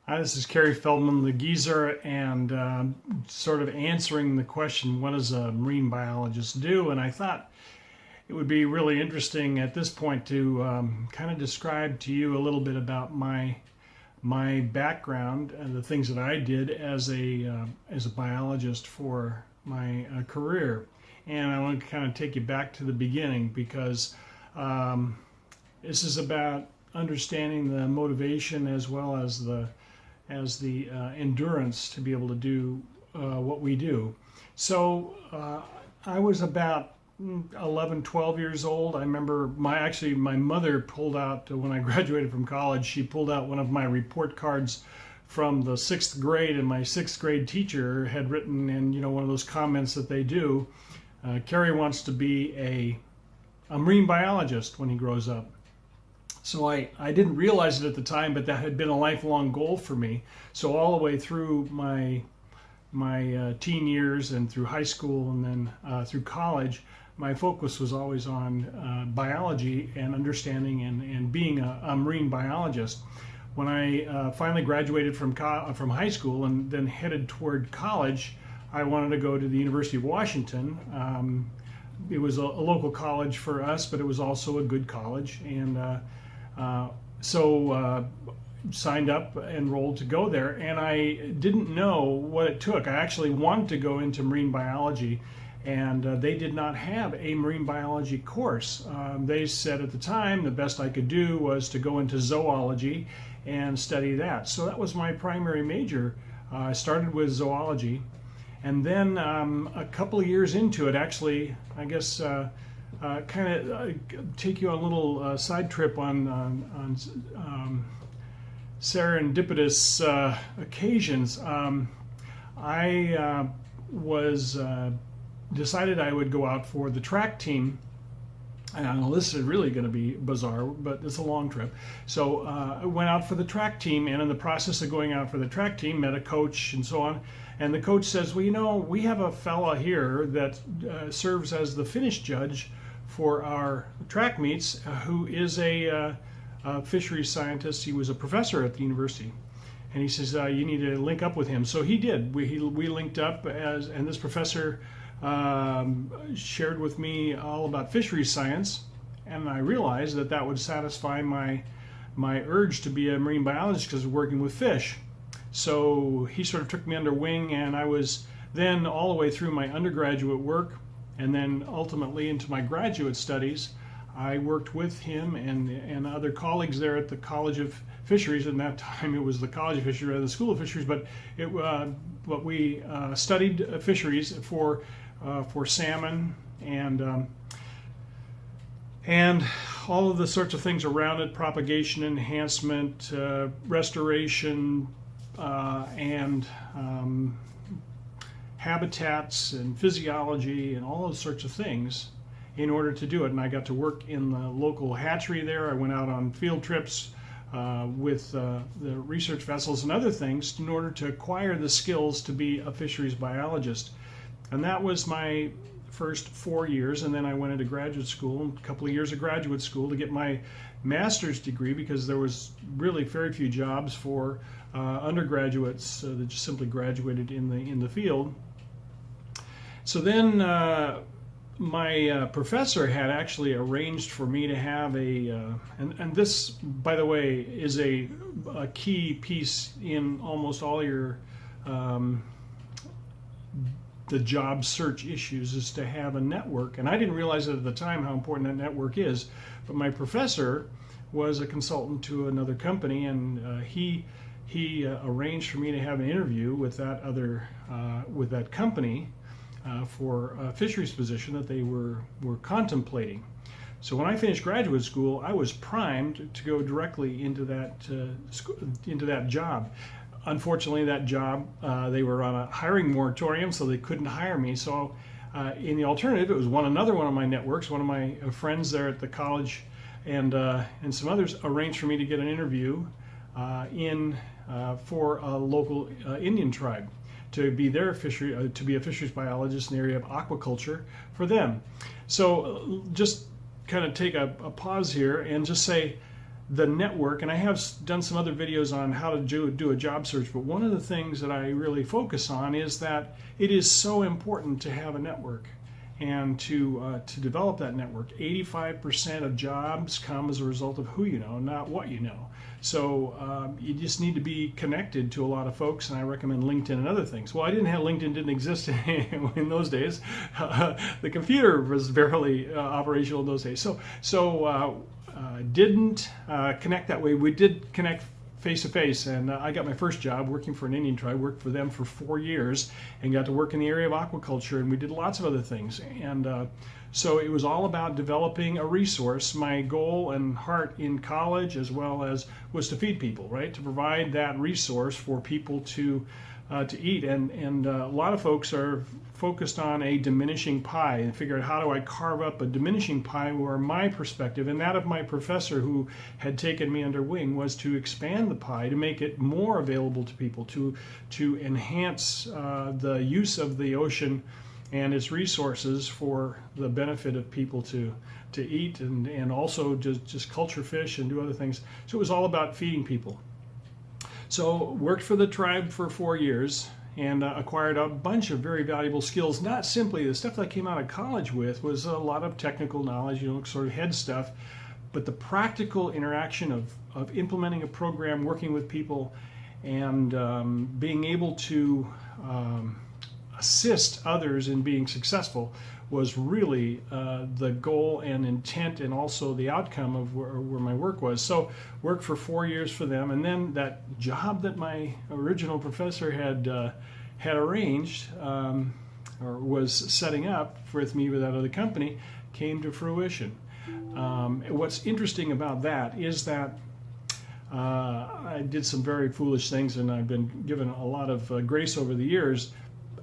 Hi, this is Kerry Feldman, the geezer, and sort of answering the question, what does a marine biologist do? And I thought it would be really interesting at this point to kind of describe to you a little bit about my background and the things that I did as a biologist for my career. And I want to kind of take you back to the beginning because this is about understanding the motivation as well as the endurance to be able to do what we do. So I was about 11, 12 years old. I remember my mother pulled out, when I graduated from college, she pulled out one of my report cards from the 6th grade, and my 6th grade teacher had written in, one of those comments that they do, Kerry wants to be a marine biologist when he grows up. So I didn't realize it at the time, but that had been a lifelong goal for me. So all the way through my teen years and through high school and then through college, my focus was always on biology and understanding and being a marine biologist. When I finally graduated from high school and then headed toward college, I wanted to go to the University of Washington. It was a local college for us, but it was also a good college, and so signed up, enrolled to go there, and I didn't know what it took. I actually wanted to go into marine biology, and they did not have a marine biology course. They said at the time the best I could do was to go into zoology and study that. So that was my primary major. I started with zoology, and then a couple of years into it, actually, I guess kind of take you on a little side trip on serendipitous occasions. I was decided I would go out for the track team. And I know this is really going to be bizarre, but it's a long trip. So I went out for the track team, and in the process of going out for the track team, met a coach and so on. And the coach says, well, we have a fella here that serves as the finish judge for our track meets, who is a fisheries scientist. He was a professor at the university. And he says, you need to link up with him. So he did. We linked up, and this professor shared with me all about fisheries science, and I realized that would satisfy my urge to be a marine biologist because of working with fish. So he sort of took me under wing, and I was then all the way through my undergraduate work and then ultimately into my graduate studies. I worked with him and other colleagues there at the College of Fisheries. In that time, it was the College of Fisheries rather than the School of Fisheries, but we studied fisheries for salmon and all of the sorts of things around it: propagation, enhancement, restoration, and habitats and physiology and all those sorts of things in order to do it. And I got to work in the local hatchery there. I went out on field trips with the research vessels and other things in order to acquire the skills to be a fisheries biologist. And that was my first 4 years, and then I went into graduate school, a couple of years of graduate school to get my master's degree, because there was really very few jobs for undergraduates that just simply graduated in the field. So then my professor had actually arranged for me to have and this, by the way, is a key piece in almost all your the job search issues, is to have a network. And I didn't realize it at the time how important that network is, but my professor was a consultant to another company, and he arranged for me to have an interview with that company for a fisheries position that they were contemplating. So when I finished graduate school, I was primed to go directly into that job. Unfortunately, that job, they were on a hiring moratorium, so they couldn't hire me. So in the alternative, it was another one of my networks, one of my friends there at the college, and some others arranged for me to get an interview for a local Indian tribe, to be their to be a fisheries biologist in the area of aquaculture for them. So just kind of take a pause here and just say, the network, and I have done some other videos on how to do a job search, but one of the things that I really focus on is that it is so important to have a network and to develop that network. 85% of jobs come as a result of who you know, not what you know. So you just need to be connected to a lot of folks, and I recommend LinkedIn and other things. Well, LinkedIn didn't exist in those days. The computer was barely operational in those days. So didn't connect that way. We did connect face to face, and I got my first job working for an Indian tribe. Worked for them for 4 years and got to work in the area of aquaculture, and we did lots of other things. And so it was all about developing a resource. My goal and heart in college, as well as, was to feed people, right? To provide that resource for people to eat. And a lot of folks are focused on a diminishing pie and figure out, how do I carve up a diminishing pie, where my perspective and that of my professor who had taken me under wing was to expand the pie, to make it more available to people, to enhance the use of the ocean and its resources for the benefit of people to eat, and also just culture fish and do other things. So it was all about feeding people. So worked for the tribe for 4 years and acquired a bunch of very valuable skills. Not simply the stuff that I came out of college with was a lot of technical knowledge, sort of head stuff, but the practical interaction of implementing a program, working with people, and being able to assist others in being successful was really the goal and intent, and also the outcome of where my work was. So worked for 4 years for them, and then that job that my original professor had arranged or was setting up with me with that other company came to fruition. What's interesting about that is that I did some very foolish things, and I've been given a lot of grace over the years.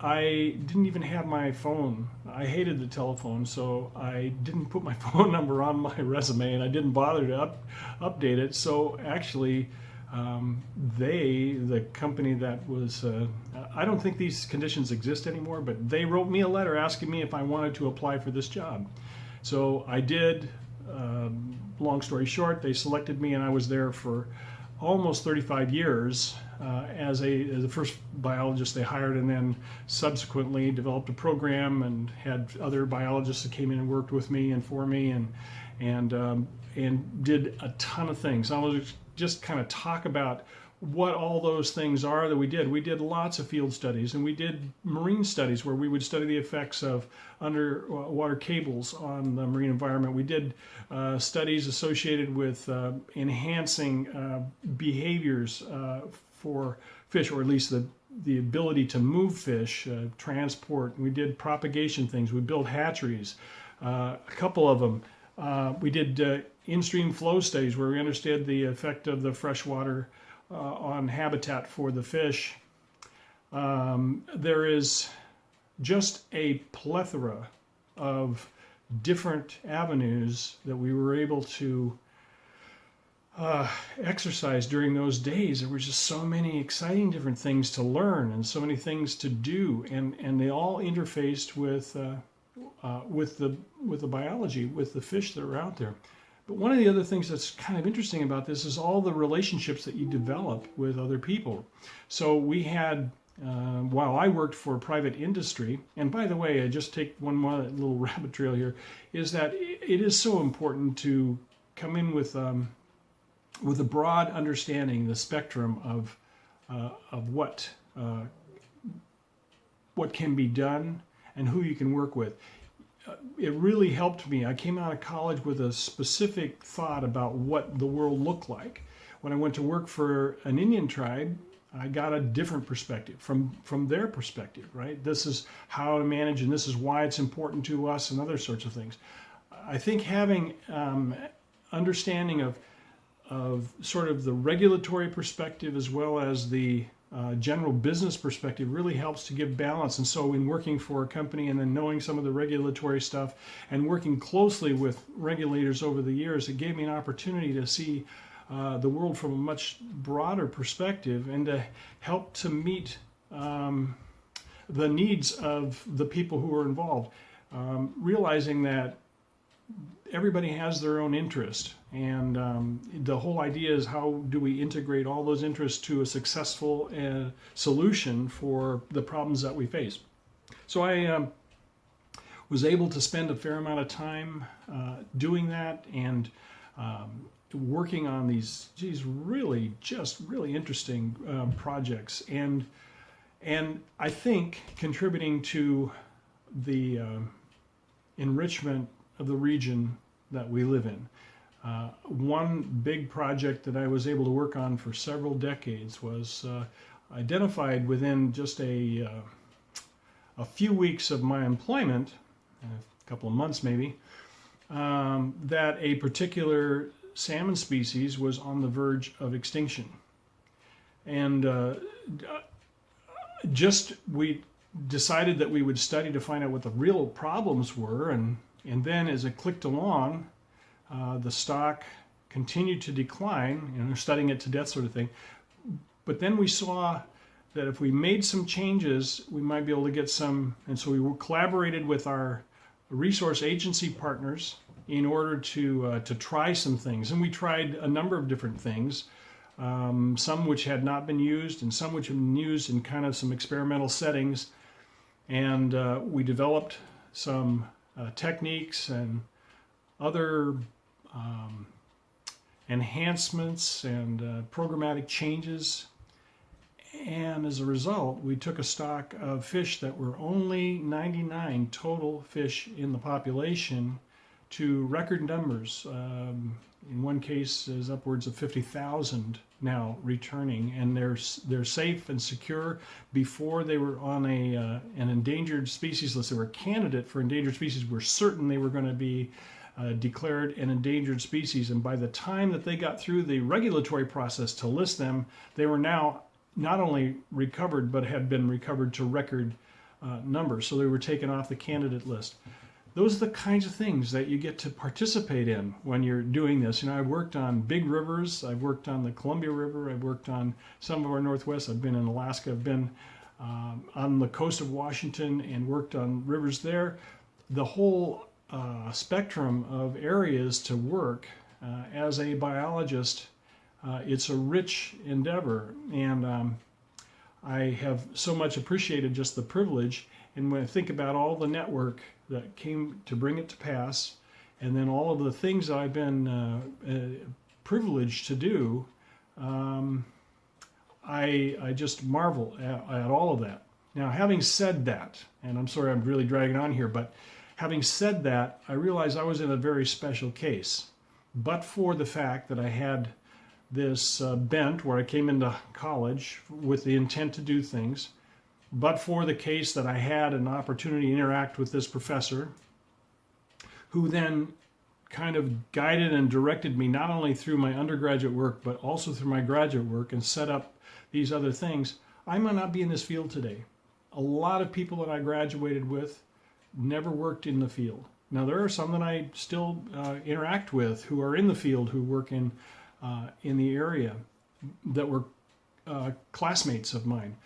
I didn't even have my phone. I hated the telephone, so I didn't put my phone number on my resume, and I didn't bother to update it. So actually, the company that was, I don't think these conditions exist anymore, but they wrote me a letter asking me if I wanted to apply for this job. So I did. Long story short, they selected me, and I was there for almost 35 years as the first biologist they hired, and then subsequently developed a program and had other biologists that came in and worked with me and for me, and did a ton of things. I will just kind of talk about what all those things are that we did. We did lots of field studies, and we did marine studies where we would study the effects of underwater cables on the marine environment. We did studies associated with enhancing behaviors for fish, or at least the ability to move fish, transport. We did propagation things. We built hatcheries, a couple of them. We did in-stream flow studies where we understood the effect of the freshwater on habitat for the fish. There is just a plethora of different avenues that we were able to exercise during those days. There were just so many exciting different things to learn and so many things to do, and they all interfaced with the biology, with the fish that are out there. But one of the other things that's kind of interesting about this is all the relationships that you develop with other people. So we had, while I worked for private industry, and by the way, I just take one more little rabbit trail here, is that it is so important to come in with a broad understanding, the spectrum of what can be done and who you can work with. It really helped me. I came out of college with a specific thought about what the world looked like. When I went to work for an Indian tribe, I got a different perspective from their perspective, right? This is how to manage, and this is why it's important to us, and other sorts of things. I think having understanding of sort of the regulatory perspective as well as the general business perspective really helps to give balance. And so in working for a company and then knowing some of the regulatory stuff and working closely with regulators over the years, it gave me an opportunity to see the world from a much broader perspective and to help to meet the needs of the people who are involved. Realizing that everybody has their own interest, and the whole idea is how do we integrate all those interests to a successful solution for the problems that we face. So I was able to spend a fair amount of time doing that, and working on these really interesting projects, and I think contributing to the enrichment of the region that we live in. One big project that I was able to work on for several decades was identified within just a few weeks of my employment, a couple of months maybe, that a particular salmon species was on the verge of extinction. And we decided that we would study to find out what the real problems were, and then as it clicked along, the stock continued to decline, and we're studying it to death sort of thing. But then we saw that if we made some changes, we might be able to get some, and so we collaborated with our resource agency partners in order to try some things. And we tried a number of different things, some which had not been used and some which have been used in kind of some experimental settings. And we developed some techniques and other enhancements and programmatic changes. And as a result, we took a stock of fish that were only 99 total fish in the population to record numbers. In one case, there's upwards of 50,000 now returning, and they're safe and secure. Before they were on an endangered species list, they were a candidate for endangered species. We're certain they were going to be declared an endangered species, and by the time that they got through the regulatory process to list them, they were now not only recovered, but had been recovered to record numbers. So they were taken off the candidate list. Those are the kinds of things that you get to participate in when you're doing this. You know, I've worked on big rivers. I've worked on the Columbia River. I've worked on some of our Northwest. I've been in Alaska. I've been on the coast of Washington and worked on rivers there. The whole spectrum of areas to work as a biologist, it's a rich endeavor. And I have so much appreciated just the privilege. And when I think about all the network that came to bring it to pass, and then all of the things that I've been privileged to do, I just marvel at all of that. Now, having said that, and I'm sorry I'm really dragging on here, but having said that, I realize I was in a very special case. But for the fact that I had this bent where I came into college with the intent to do things, but for the case that I had an opportunity to interact with this professor, who then kind of guided and directed me not only through my undergraduate work, but also through my graduate work, and set up these other things, I might not be in this field today. A lot of people that I graduated with never worked in the field. Now, there are some that I still interact with who are in the field, who work in the area, that were classmates of mine.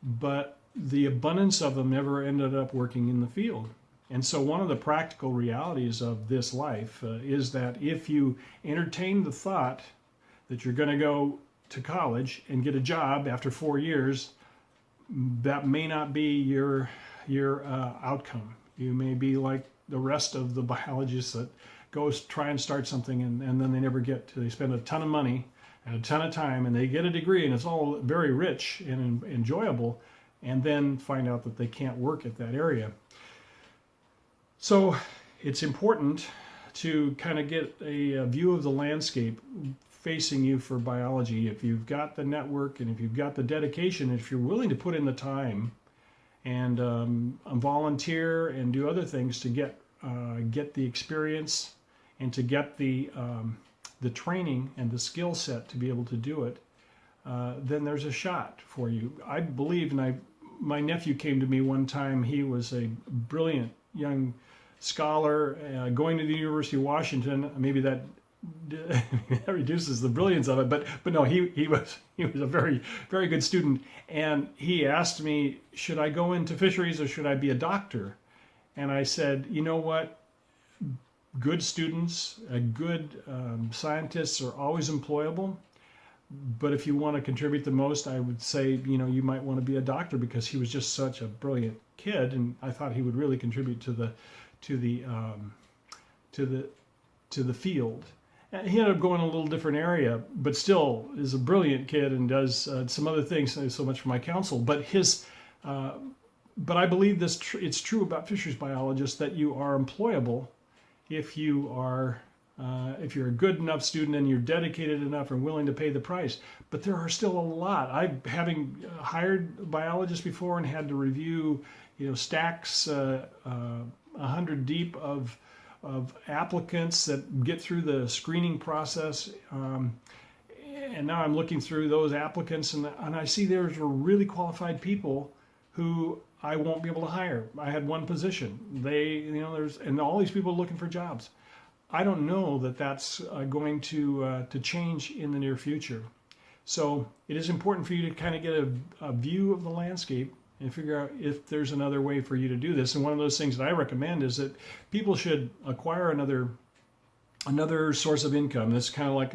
But the abundance of them never ended up working in the field. And so one of the practical realities of this life is that if you entertain the thought that you're going to go to college and get a job after 4 years, that may not be your outcome. You may be like the rest of the biologists that goes try and start something and then they never get to. They spend a ton of money and a ton of time and they get a degree and it's all very rich and enjoyable, and then find out that they can't work at that area. So it's important to kind of get a view of the landscape facing you for biology. If you've got the network and if you've got the dedication, if you're willing to put in the time and volunteer and do other things to get the experience and to get the training and the skill set to be able to do it, then there's a shot for you. I believe, and my nephew came to me one time. He was a brilliant young scholar going to the University of Washington. Maybe that reduces the brilliance of it, but no, he was a very, very good student. And he asked me, should I go into fisheries or should I be a doctor? And I said, you know what? good students, good scientists are always employable. But if you want to contribute the most, I would say, you might want to be a doctor, because he was just such a brilliant kid, and I thought he would really contribute to the field. He ended up going a little different area, but still is a brilliant kid and does some other things. So much for my counsel. But but I believe it's true about fisheries biologists that you are employable if you're a good enough student and you're dedicated enough and willing to pay the price. But there are still a lot. Having hired biologists before and had to review, stacks 100 deep of applicants that get through the screening process. And now I'm looking through those applicants, and I see there's really qualified people who I won't be able to hire. I had one position. And all these people are looking for jobs. I don't know that that's going to change in the near future. So it is important for you to kind of get a view of the landscape and figure out if there's another way for you to do this. And one of those things that I recommend is that people should acquire another source of income. That's kind of like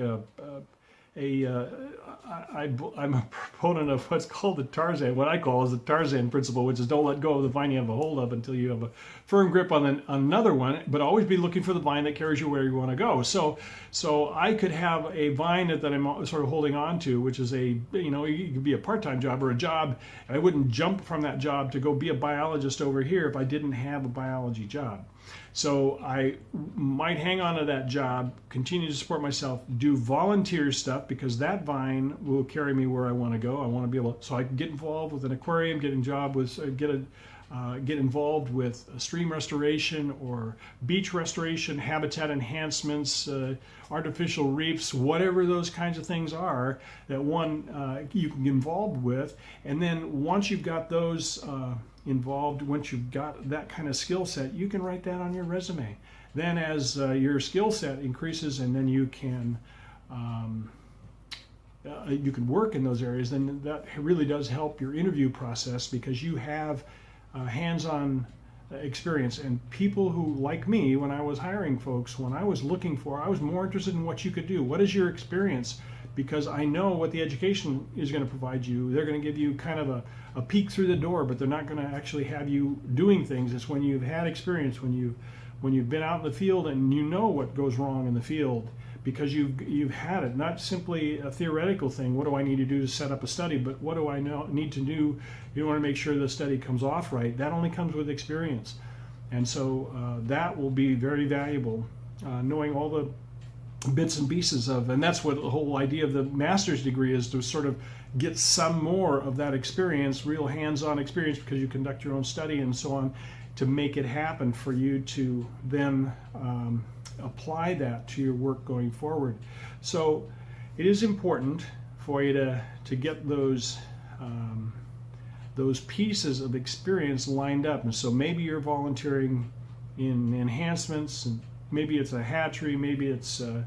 I'm a proponent of what's called what I call the Tarzan principle, which is don't let go of the vine you have a hold of until you have a firm grip on another one, but always be looking for the vine that carries you where you want to go. So I could have a vine that I'm sort of holding on to, which is it could be a part-time job or a job, and I wouldn't jump from that job to go be a biologist over here if I didn't have a biology job. So I might hang on to that job, continue to support myself, do volunteer stuff, because that vine will carry me where I want to go. I want to be able, so I can get involved with an aquarium, get involved with stream restoration or beach restoration, habitat enhancements, artificial reefs, whatever those kinds of things are that you can get involved with. And then once you've got those involved, once you've got that kind of skill set, you can write that on your resume. Then as your skill set increases, and then you can work in those areas, then that really does help your interview process, because you have hands-on experience. And people who, like me, when I was hiring folks, when I was more interested in what you could do. What is your experience? Because I know what the education is going to provide you. They're going to give you kind of a peek through the door, but they're not going to actually have you doing things. It's when you've had experience, when you've been out in the field and you know what goes wrong in the field, because you've had it. Not simply a theoretical thing. What do I need to do to set up a study? But what do I need to do in order to make sure the study comes off right? That only comes with experience, and so that will be very valuable. Knowing all the bits and pieces and that's what the whole idea of the master's degree is, to sort of get some more of that experience, real hands-on experience, because you conduct your own study and so on, to make it happen for you to then apply that to your work going forward. So it is important for you to get those pieces of experience lined up. And so maybe you're volunteering in enhancements, and maybe it's a hatchery, maybe it's a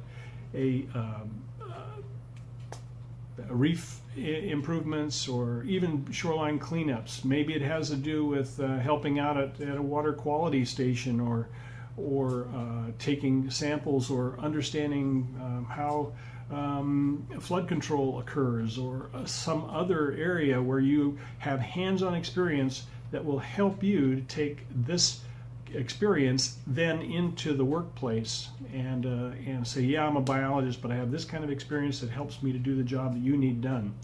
reef improvements, or even shoreline cleanups. Maybe it has to do with helping out at a water quality station, or taking samples, or understanding how flood control occurs, or some other area where you have hands-on experience that will help you to take this experience then into the workplace and say, yeah, I'm a biologist, but I have this kind of experience that helps me to do the job that you need done.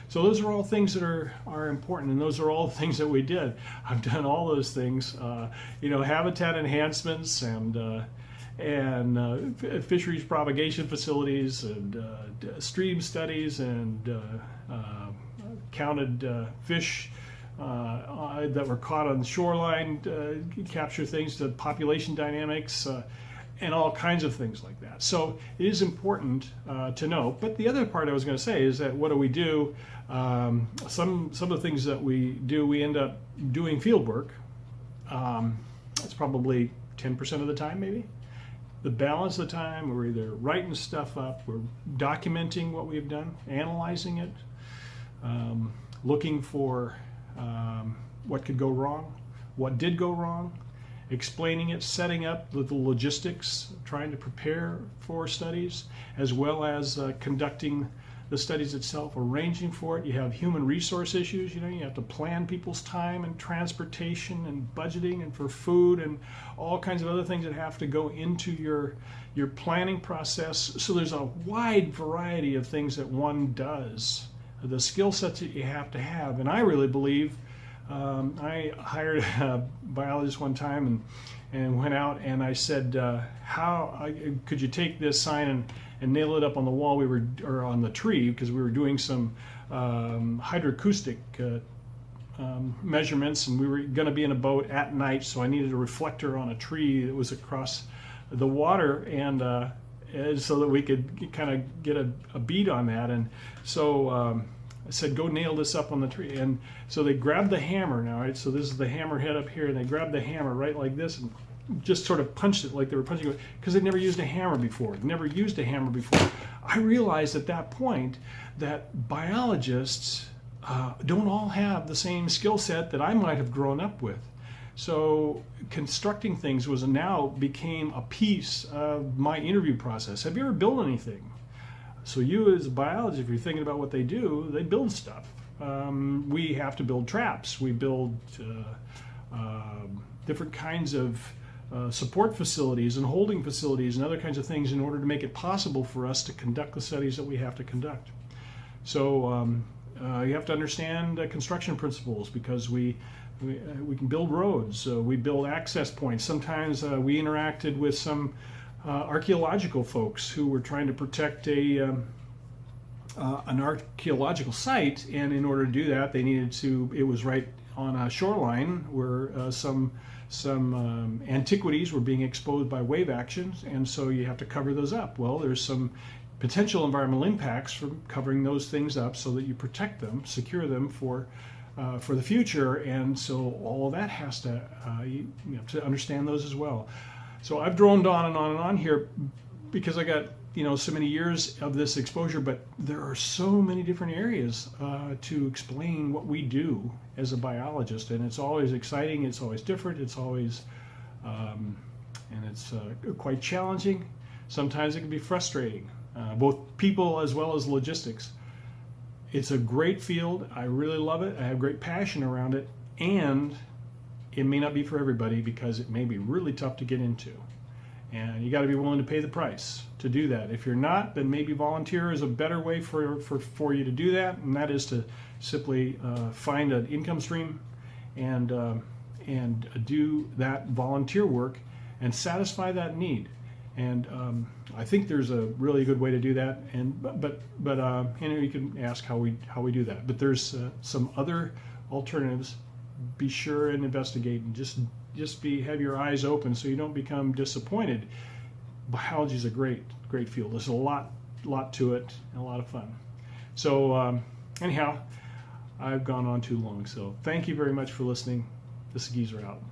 So those are all things that are important, and those are all the things that we did. I've done all those things, habitat enhancements and fisheries propagation facilities, and stream studies, and counted fish that were caught on the shoreline, capture things to population dynamics, and all kinds of things like that. So it is important to know. But the other part I was going to say is that what do we do? Some of the things that we do, we end up doing field work. That's probably 10% of the time, maybe. The balance of the time, we're either writing stuff up, we're documenting what we've done, analyzing it, looking for what could go wrong, what did go wrong, explaining it, setting up the logistics, trying to prepare for studies, as well as conducting the studies itself, arranging for it. You have human resource issues. You have to plan people's time and transportation and budgeting and for food and all kinds of other things that have to go into your planning process. So there's a wide variety of things that one does, the skill sets that you have to have. And I really believe, I hired a biologist one time and went out and I said, could you take this sign and nail it up on the wall or on the tree, because we were doing some hydroacoustic measurements, and we were going to be in a boat at night, so I needed a reflector on a tree that was across the water, and so that we could kind of get a bead on that. And so I said, go nail this up on the tree. And so they grabbed the hammer now, right? So this is the hammer head up here, and they grabbed the hammer right like this and just sort of punched it like they were punching it, because they'd never used a hammer before. I realized at that point that biologists don't all have the same skill set that I might have grown up with. So constructing things became a piece of my interview process. Have you ever built anything? So you as a biologist, if you're thinking about what they do, they build stuff. We have to build traps. We build different kinds of support facilities and holding facilities and other kinds of things in order to make it possible for us to conduct the studies that we have to conduct. So you have to understand construction principles, because we can build roads, we build access points. Sometimes we interacted with some archaeological folks who were trying to protect an archaeological site, and in order to do that, it was right on a shoreline where some antiquities were being exposed by wave actions, and so you have to cover those up. Well, there's some potential environmental impacts from covering those things up so that you protect them, secure them for the future, and so all of that has to you have to understand those as well. So I've droned on and on and on here because I got so many years of this exposure, but there are so many different areas to explain what we do as a biologist, and it's always exciting, it's always different, it's always and it's quite challenging. Sometimes it can be frustrating, both people as well as logistics. It's a great field. I really love it. I have great passion around it, and it may not be for everybody because it may be really tough to get into. And you got to be willing to pay the price to do that. If you're not, then maybe volunteer is a better way for you to do that, and that is to simply find an income stream and do that volunteer work and satisfy that need. And I think there's a really good way to do that. And but you can ask how we do that. But there's some other alternatives. Be sure and investigate, and just have your eyes open so you don't become disappointed. Biology is a great field. There's a lot to it and a lot of fun. So anyhow, I've gone on too long. So thank you very much for listening. This is Geezer out.